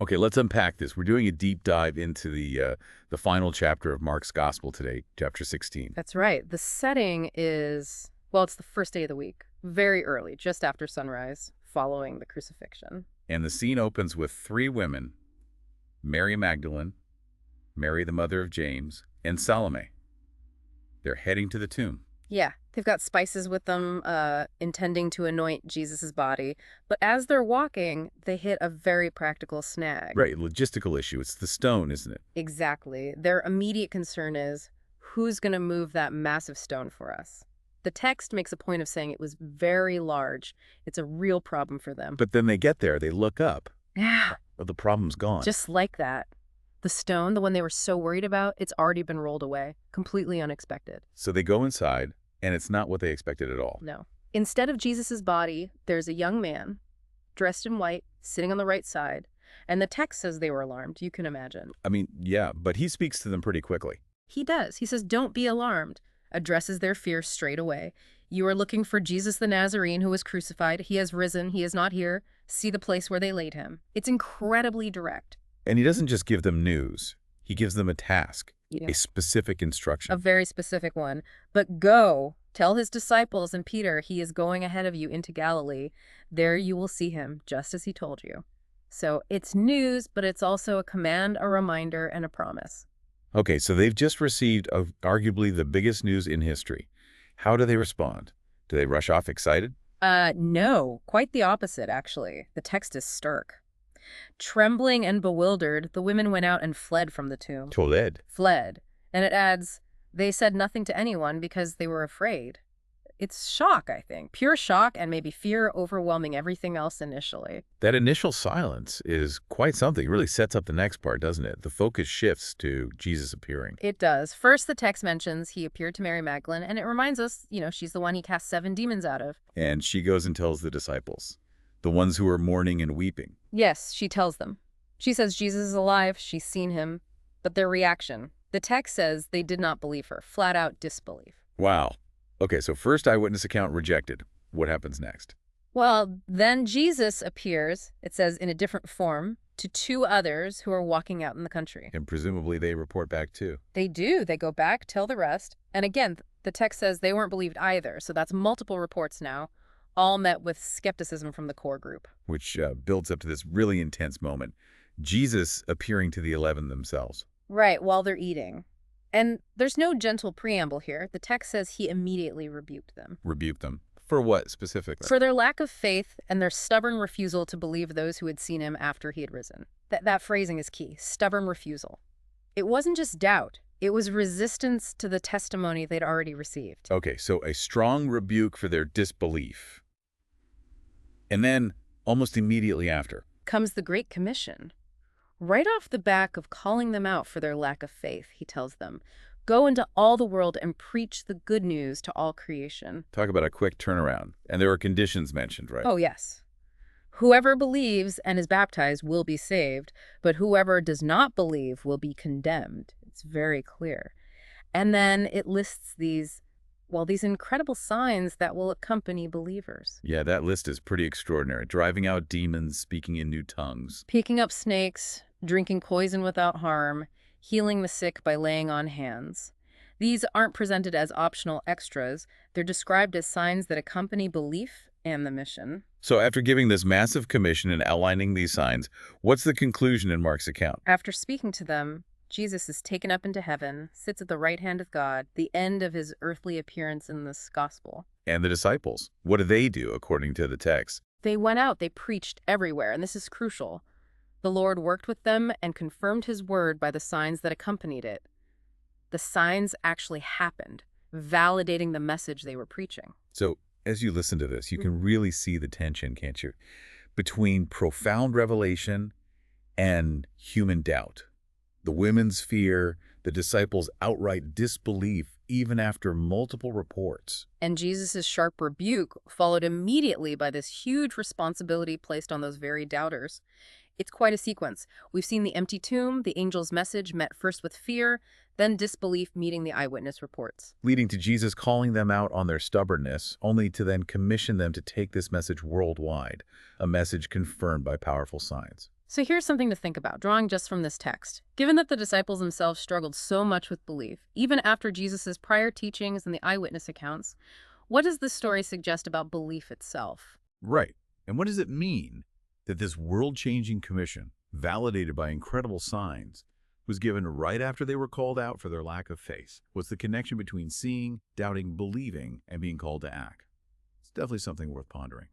Okay, let's unpack this. We're doing a deep dive into the final chapter of Mark's Gospel today, chapter 16. That's right. The setting is, well, it's the first day of the week, very early, just after sunrise, following the crucifixion. And the scene opens with three women, Mary Magdalene, Mary the mother of James, and Salome. They're heading to the tomb. Yeah, they've got spices with them, intending to anoint Jesus' body. But as they're walking, they hit a very practical snag. Right, logistical issue. It's the stone, isn't it? Exactly. Their immediate concern is, who's going to move that massive stone for us? The text makes a point of saying it was very large. It's a real problem for them. But then they get there, they look up. Yeah. Well, the problem's gone. Just like that. The stone, the one they were so worried about, it's already been rolled away. Completely unexpected. So they go inside, and it's not what they expected at all. No. Instead of Jesus' body, there's a young man, dressed in white, sitting on the right side. And the text says they were alarmed. You can imagine. I mean, yeah, but he speaks to them pretty quickly. He does. He says, "Don't be alarmed," addresses their fear straight away. "You are looking for Jesus the Nazarene who was crucified. He has risen. He is not here. See the place where they laid him." It's incredibly direct. And he doesn't just give them news. He gives them a task, Yeah. a specific instruction. A very specific one. "But go, tell his disciples and Peter he is going ahead of you into Galilee. There you will see him, just as he told you." So it's news, but it's also a command, a reminder, and a promise. Okay, so they've just received arguably the biggest news in history. How do they respond? Do they rush off excited? No, quite the opposite, actually. The text is stark. Trembling and bewildered, the women went out and fled from the tomb. Toled. Fled. And it adds, they said nothing to anyone because they were afraid. It's shock, I think. Pure shock and maybe fear overwhelming everything else initially. That initial silence is quite something. It really sets up the next part, doesn't it? The focus shifts to Jesus appearing. It does. First, the text mentions he appeared to Mary Magdalene, and it reminds us, she's the one he cast 7 demons out of. And she goes and tells the disciples, the ones who are mourning and weeping. Yes, she tells them. She says Jesus is alive, she's seen him. But their reaction, the text says they did not believe her, flat out disbelief. Wow. Okay, so first eyewitness account rejected. What happens next? Well, then Jesus appears, it says in a different form, to 2 others who are walking out in the country. And presumably they report back too. They do. They go back, tell the rest. And again, the text says they weren't believed either. So that's multiple reports now, all met with skepticism from the core group. Which builds up to this really intense moment. Jesus appearing to the 11 themselves. Right, while they're eating. And there's no gentle preamble here. The text says he immediately rebuked them. Rebuked them. For what specifically? For their lack of faith and their stubborn refusal to believe those who had seen him after he had risen. That phrasing is key. Stubborn refusal. It wasn't just doubt. It was resistance to the testimony they'd already received. Okay, so a strong rebuke for their disbelief. And then, almost immediately after, comes the Great Commission. Right off the back of calling them out for their lack of faith, he tells them, "Go into all the world and preach the good news to all creation." talk about a quick turnaround. And there were conditions mentioned, right? Oh, yes. "Whoever believes and is baptized will be saved, but whoever does not believe will be condemned." It's very clear. And then it lists these incredible signs that will accompany believers. Yeah, that list is pretty extraordinary. Driving out demons, speaking in new tongues. Picking up snakes, drinking poison without harm, healing the sick by laying on hands. These aren't presented as optional extras. They're described as signs that accompany belief and the mission. So after giving this massive commission and outlining these signs, what's the conclusion in Mark's account? After speaking to them, Jesus is taken up into heaven, sits at the right hand of God, the end of his earthly appearance in this gospel. And the disciples, what do they do according to the text? They went out, they preached everywhere, and this is crucial. The Lord worked with them and confirmed his word by the signs that accompanied it. The signs actually happened, validating the message they were preaching. So as you listen to this, you can really see the tension, can't you? Between profound revelation and human doubt. The women's fear, the disciples' outright disbelief, even after multiple reports. And Jesus' sharp rebuke followed immediately by this huge responsibility placed on those very doubters. It's quite a sequence. We've seen the empty tomb, the angel's message met first with fear, then disbelief meeting the eyewitness reports. Leading to Jesus calling them out on their stubbornness, only to then commission them to take this message worldwide, a message confirmed by powerful signs. So here's something to think about, drawing just from this text. Given that the disciples themselves struggled so much with belief, even after Jesus' prior teachings and the eyewitness accounts, what does this story suggest about belief itself? Right. And what does it mean that this world-changing commission, validated by incredible signs, was given right after they were called out for their lack of faith? What's the connection between seeing, doubting, believing, and being called to act? It's definitely something worth pondering.